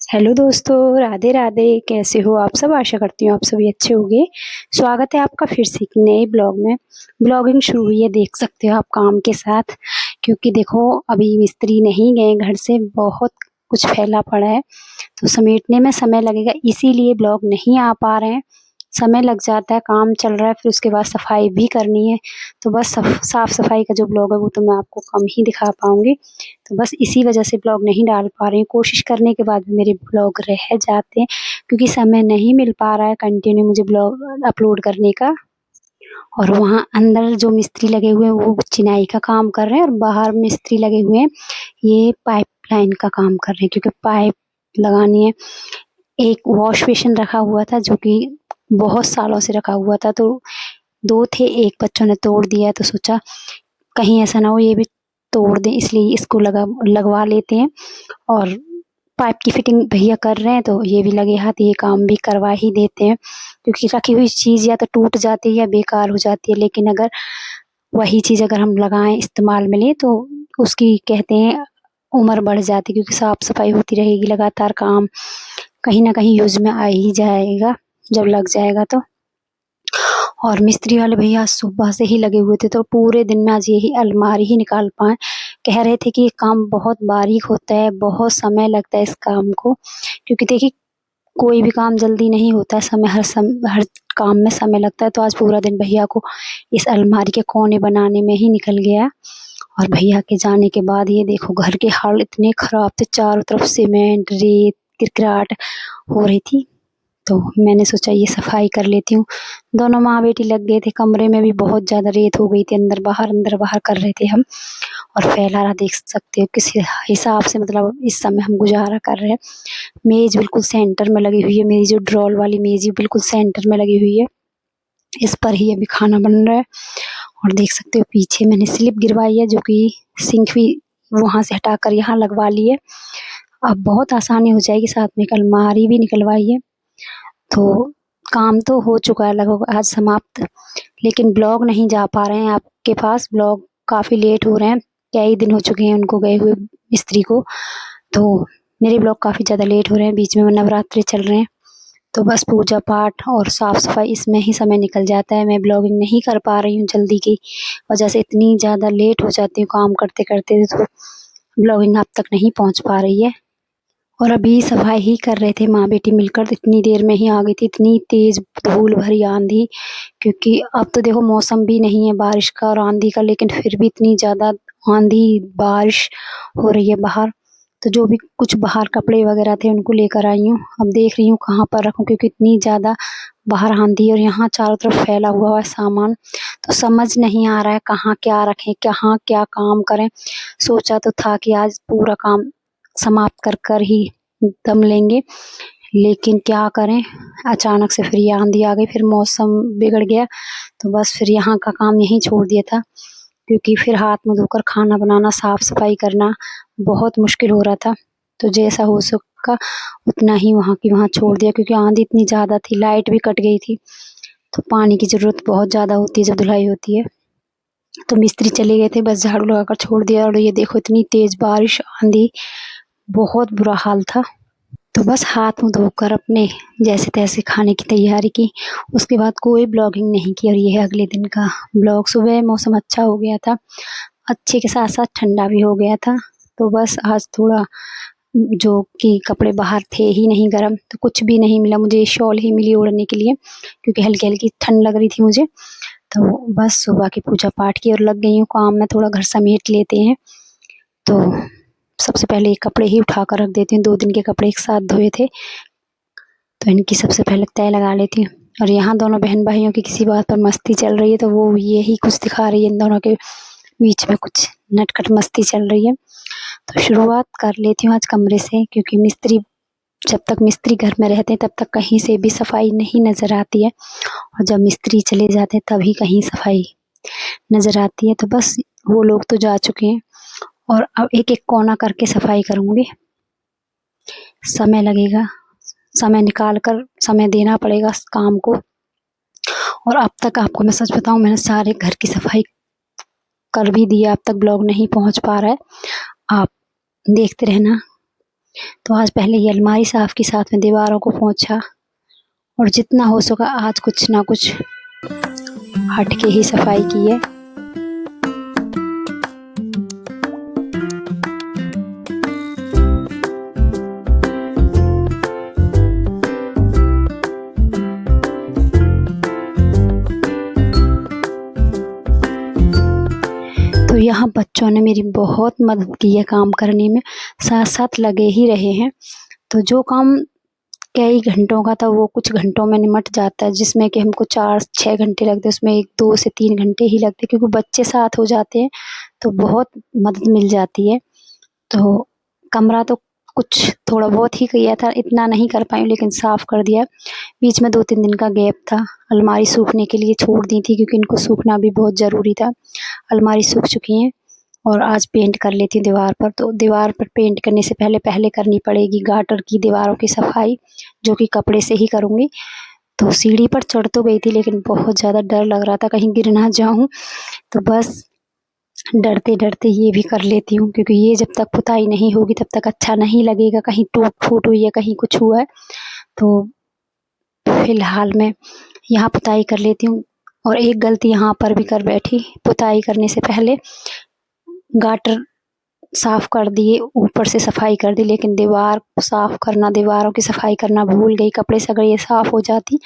Hello दोस्तों, राधे राधे। कैसे हो आप सब? आशा करती हूँ आप सभी अच्छे होंगे। स्वागत है आपका फिर से एक नए ब्लॉग में। ब्लॉगिंग शुरू हुई है, देख सकते हो आप काम के साथ। क्योंकि देखो अभी मिस्त्री नहीं गए घर से, बहुत कुछ फैला पड़ा है तो समेटने में समय लगेगा, इसीलिए ब्लॉग नहीं आ पा रहे हैं। समय लग जाता है, काम चल रहा है, फिर उसके बाद सफाई भी करनी है। तो बस साफ सफाई का जो ब्लॉग है वो तो मैं आपको कम ही दिखा पाऊंगी। तो बस इसी वजह से ब्लॉग नहीं डाल पा रही हूँ। कोशिश करने के बाद भी मेरे ब्लॉग रह जाते हैं क्योंकि समय नहीं मिल पा रहा है कंटिन्यू मुझे ब्लॉग अपलोड करने का। और वहाँ अंदर जो मिस्त्री लगे हुए हैं वो चिनाई का काम कर रहे हैं, और बाहर मिस्त्री लगे हुए हैं ये पाइपलाइन का काम कर रहे हैं, क्योंकि पाइप लगानी है। एक वॉश बेसिन रखा हुआ था जो कि बहुत सालों से रखा हुआ था, तो दो थे, एक बच्चों ने तोड़ दिया, तो सोचा कहीं ऐसा ना हो ये भी तोड़ दें, इसलिए इसको लगवा लेते हैं। और पाइप की फिटिंग भैया कर रहे हैं तो ये भी लगे हाथ ये काम भी करवा ही देते हैं, क्योंकि रखी हुई चीज़ या तो टूट जाती है या बेकार हो जाती है। लेकिन अगर वही चीज़ अगर हम लगाएं, इस्तेमाल में लें, तो उसकी कहते हैं उम्र बढ़ जाती है, क्योंकि साफ सफाई होती रहेगी लगातार, काम कहीं ना कहीं यूज में आ ही जाएगा जब लग जाएगा तो। और मिस्त्री वाले भैया सुबह से ही लगे हुए थे, तो पूरे दिन में आज यही अलमारी ही निकाल पाए। कह रहे थे कि ये काम बहुत बारीक होता है, बहुत समय लगता है इस काम को, क्योंकि देखिए कोई भी काम जल्दी नहीं होता है, हर काम में समय लगता है। तो आज पूरा दिन भैया को इस अलमारी के कोने बनाने में ही निकल गया। और भैया के जाने के बाद ये देखो घर के हाल इतने खराब थे, चारों तरफ सीमेंट रेत किरकिराट हो रही थी। तो मैंने सोचा ये सफाई कर लेती हूँ। दोनों माँ बेटी लग गए थे, कमरे में भी बहुत ज़्यादा रेत हो गई थी, अंदर बाहर कर रहे थे हम। और फैला रहा देख सकते हो किस हिसाब से, मतलब इस समय हम गुजारा कर रहे हैं। मेज बिल्कुल सेंटर में लगी हुई है, मेरी जो ड्रॉल वाली मेज है बिल्कुल सेंटर में लगी हुई है, इस पर ही अभी खाना बन रहा है। और देख सकते हो पीछे मैंने स्लिप गिरवाई है, जो कि सिंक भी वहाँ से हटाकर यहाँ लगवा ली है। अब बहुत आसानी हो जाएगी, साथ में एक अलमारी भी निकलवाई है। तो काम तो हो चुका है लगभग आज समाप्त, लेकिन ब्लॉग नहीं जा पा रहे हैं आपके पास। ब्लॉग काफ़ी लेट हो रहे हैं, कई दिन हो चुके हैं उनको गए हुए मिस्त्री को, तो मेरे ब्लॉग काफ़ी ज़्यादा लेट हो रहे हैं। बीच में नवरात्रि चल रहे हैं, तो बस पूजा पाठ और साफ सफाई इसमें ही समय निकल जाता है। मैं ब्लॉगिंग नहीं कर पा रही हूँ जल्दी की वजह से, इतनी ज़्यादा लेट हो जाती हूँ काम करते करते, तो ब्लॉगिंग आप तक नहीं पहुँच पा रही है। और अभी सफाई ही कर रहे थे माँ बेटी मिलकर, इतनी देर में ही आ गई थी, इतनी तेज धूल भरी आंधी। क्योंकि अब तो देखो मौसम भी नहीं है बारिश का और आंधी का, लेकिन फिर भी इतनी ज़्यादा आंधी बारिश हो रही है बाहर। तो जो भी कुछ बाहर कपड़े वगैरह थे उनको लेकर आई हूँ, अब देख रही हूँ कहाँ पर रखूँ, क्योंकि इतनी ज़्यादा बाहर आंधी और यहाँ चारों तरफ फैला हुआ है सामान। तो समझ नहीं आ रहा है कहाँ क्या रखें, कहाँ क्या काम करें। सोचा तो था कि आज पूरा काम समाप्त कर कर ही दम लेंगे, लेकिन क्या करें, अचानक से फिर ये आंधी आ गई, फिर मौसम बिगड़ गया। तो बस फिर यहाँ का काम यहीं छोड़ दिया था, क्योंकि फिर हाथ मुँह धोकर खाना बनाना, साफ सफाई करना बहुत मुश्किल हो रहा था। तो जैसा हो सका उतना ही वहाँ की वहाँ छोड़ दिया, क्योंकि आंधी इतनी ज़्यादा थी, लाइट भी कट गई थी। तो पानी की ज़रूरत बहुत ज़्यादा होती है जब धुलाई होती है। तो मिस्त्री चले गए थे, बस झाड़ू लगाकर छोड़ दिया। और ये देखो इतनी तेज़ बारिश आंधी, बहुत बुरा हाल था। तो बस हाथ मुँह धोकर अपने जैसे तैसे खाने की तैयारी की, उसके बाद कोई ब्लॉगिंग नहीं की। और ये है अगले दिन का ब्लॉग। सुबह मौसम अच्छा हो गया था, अच्छे के साथ साथ ठंडा भी हो गया था। तो बस आज थोड़ा जो कि कपड़े बाहर थे ही नहीं गर्म, तो कुछ भी नहीं मिला मुझे, शॉल ही मिली ओढ़ने के लिए, क्योंकि हल्की हल्की ठंड लग रही थी मुझे। तो बस सुबह की पूजा पाठ की और लग गई हूँ काम में, थोड़ा घर समेट लेते हैं। तो सबसे पहले ये कपड़े ही उठा कर रख देती हूँ, 2 दिन के कपड़े एक साथ धोए थे, तो इनकी सबसे पहले तय लगा लेती हूँ। और यहाँ दोनों बहन भाइयों की किसी बात पर मस्ती चल रही है, तो वो यही कुछ दिखा रही है, इन दोनों के बीच में कुछ नटखट मस्ती चल रही है। तो शुरुआत कर लेती हूँ आज कमरे से, क्योंकि जब तक मिस्त्री घर में रहते हैं तब तक कहीं से भी सफाई नहीं नज़र आती है, और जब मिस्त्री चले जाते हैं तभी कहीं सफाई नज़र आती है। तो बस वो लोग तो जा चुके हैं, और अब एक एक कोना करके सफाई करूँगी। समय लगेगा, समय निकाल कर समय देना पड़ेगा इस काम को। और अब तक आपको मैं सच बताऊँ, मैंने सारे घर की सफाई कर भी दिया, अब तक ब्लॉग नहीं पहुंच पा रहा है, आप देखते रहना। तो आज पहले ये अलमारी साफ़ की, साथ में दीवारों को पोंछा और जितना हो सका आज कुछ ना कुछ हट के ही सफाई की है। तो यहाँ बच्चों ने मेरी बहुत मदद की है काम करने में, साथ साथ लगे ही रहे हैं। तो जो काम कई घंटों का था वो कुछ घंटों में निमट जाता है, जिसमें कि हमको 4-6 घंटे लगते हैं उसमें 2 से 3 घंटे ही लगते हैं, क्योंकि बच्चे साथ हो जाते हैं तो बहुत मदद मिल जाती है। तो कमरा तो कुछ थोड़ा बहुत ही किया था, इतना नहीं कर पाई लेकिन साफ़ कर दिया। बीच में 2-3 दिन का गैप था, अलमारी सूखने के लिए छोड़ दी थी क्योंकि इनको सूखना भी बहुत ज़रूरी था। अलमारी सूख चुकी हैं और आज पेंट कर लेती हूँ दीवार पर। तो दीवार पर पेंट करने से पहले करनी पड़ेगी गाटर की दीवारों की सफाई, जो कि कपड़े से ही करूँगी। तो सीढ़ी पर चढ़ तो गई थी लेकिन बहुत ज़्यादा डर लग रहा था कहीं गिर ना जाऊँ, तो बस डरते-डरते ये भी कर लेती हूँ, क्योंकि ये जब तक पुताई नहीं होगी तब तक अच्छा नहीं लगेगा, कहीं टूट-फूट हुई है, कहीं कुछ हुआ है। तो फिलहाल मैं यहाँ पुताई कर लेती हूँ। और एक गलती यहाँ पर भी कर बैठी, पुताई करने से पहले गाटर साफ़ कर दिए, ऊपर से सफाई कर दी, लेकिन दीवार साफ़ करना, दीवारों की सफाई करना भूल गई। कपड़े से अगर ये साफ़ हो जाती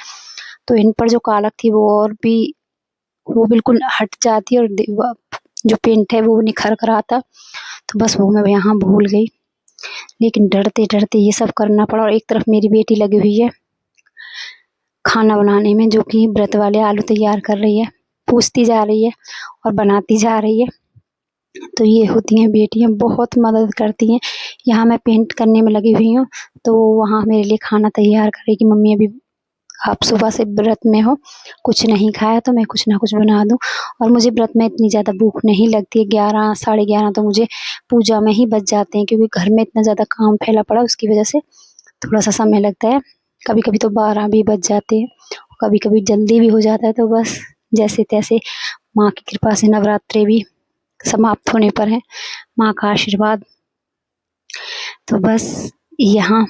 तो इन पर जो कालक थी वो और भी, वो बिल्कुल हट जाती और जो पेंट है वो निखर कर आता। तो बस वो मैं यहाँ भूल गई, लेकिन डरते-डरते ये सब करना पड़ा। और एक तरफ मेरी बेटी लगी हुई है खाना बनाने में, जो कि व्रत वाले आलू तैयार कर रही है, पूछती जा रही है और बनाती जा रही है। तो ये होती हैं बेटियाँ, बहुत मदद करती हैं। यहाँ मैं पेंट करने में लगी हुई हूँ, तो वहाँ मेरे लिए खाना तैयार कर रही कि मम्मी अभी आप सुबह से व्रत में हो, कुछ नहीं खाया तो मैं कुछ ना कुछ बना दूँ। और मुझे व्रत में इतनी ज़्यादा भूख नहीं लगती है, 11 साढ़े 11 तो मुझे पूजा में ही बज जाते हैं, क्योंकि घर में इतना ज़्यादा काम फैला पड़ा, उसकी वजह से थोड़ा-सा समय लगता है। कभी-कभी तो 12 भी बज जाते हैं, कभी-कभी जल्दी भी हो जाता है। तो बस जैसे-तैसे माँ की कृपा से नवरात्रे भी समाप्त होने पर हैं, माँ का आशीर्वाद। तो बस यहाँ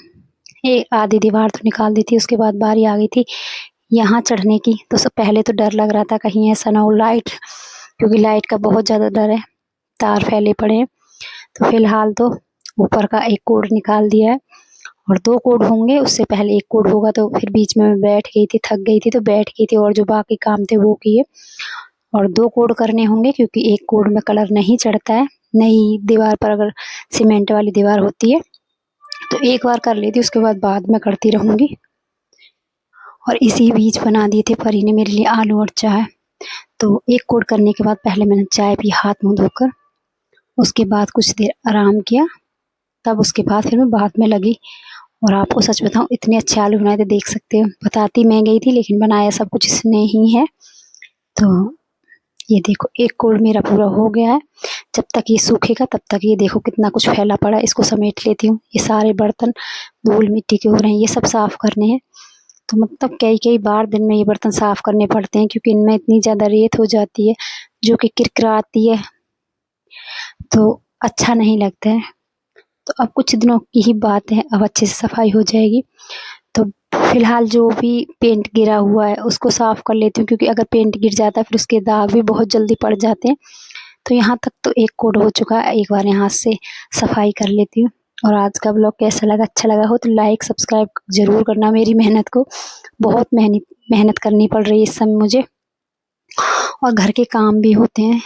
ये आधी दीवार तो निकाल दी थी, उसके बाद बारी आ गई थी यहाँ चढ़ने की। तो सब पहले तो डर लग रहा था कहीं ऐसा ना हो लाइट, क्योंकि लाइट का बहुत ज़्यादा डर है, तार फैले पड़े हैं। तो फिलहाल तो ऊपर का एक कोड निकाल दिया है और 2 कोड होंगे, उससे पहले 1 कोड होगा। तो फिर बीच में मैं बैठ गई थी, थक गई थी तो बैठ गई थी और जो बाकी काम थे वो किए। और 2 कोड करने होंगे क्योंकि 1 कोड में कलर नहीं चढ़ता है। नई दीवार पर अगर सीमेंट वाली दीवार होती है तो एक बार कर लेती, उसके बाद में करती रहूँगी। और इसी बीच बना दिए थे परी ने मेरे लिए आलू और चाय। तो 1 कोड करने के बाद पहले मैंने चाय पी हाथ-मुँह धोकर, उसके बाद कुछ देर आराम किया, तब उसके बाद फिर मैं बाद में लगी। और आपको सच बताऊँ इतने अच्छे आलू बनाए थे, देख सकते हो। बताती मैं गई थी लेकिन बनाया सब कुछ इसने ही है। तो ये देखो 1 कोड मेरा पूरा हो गया है। जब तक ये सूखेगा तब तक ये देखो कितना कुछ फैला पड़ा है, इसको समेट लेती हूँ। ये सारे बर्तन धूल-मिट्टी के हो रहे हैं, ये सब साफ़ करने हैं। तो मतलब कई-कई बार दिन में ये बर्तन साफ़ करने पड़ते हैं, क्योंकि इनमें इतनी ज़्यादा रेत हो जाती है जो कि किरकिराती है, तो अच्छा नहीं लगता है। तो अब कुछ दिनों की ही बात है, अब अच्छे से सफाई हो जाएगी। तो फिलहाल जो भी पेंट गिरा हुआ है उसको साफ़ कर लेती हूँ, क्योंकि अगर पेंट गिर जाता है फिर उसके दाग भी बहुत जल्दी पड़ जाते हैं। तो यहाँ तक तो 1 कोड हो चुका है, एक बार यहाँ से सफाई कर लेती हूँ। और आज का ब्लॉग कैसा लगा? अच्छा लगा हो तो लाइक सब्सक्राइब ज़रूर करना मेरी मेहनत को। बहुत मेहनत करनी पड़ रही है इस समय मुझे, और घर के काम भी होते हैं,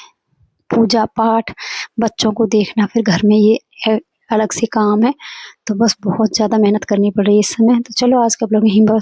पूजा-पाठ, बच्चों को देखना, फिर घर में ये अलग से काम है। तो बस बहुत ज़्यादा मेहनत करनी पड़ रही है इस समय। तो चलो आज का ब्लॉग यहीं बस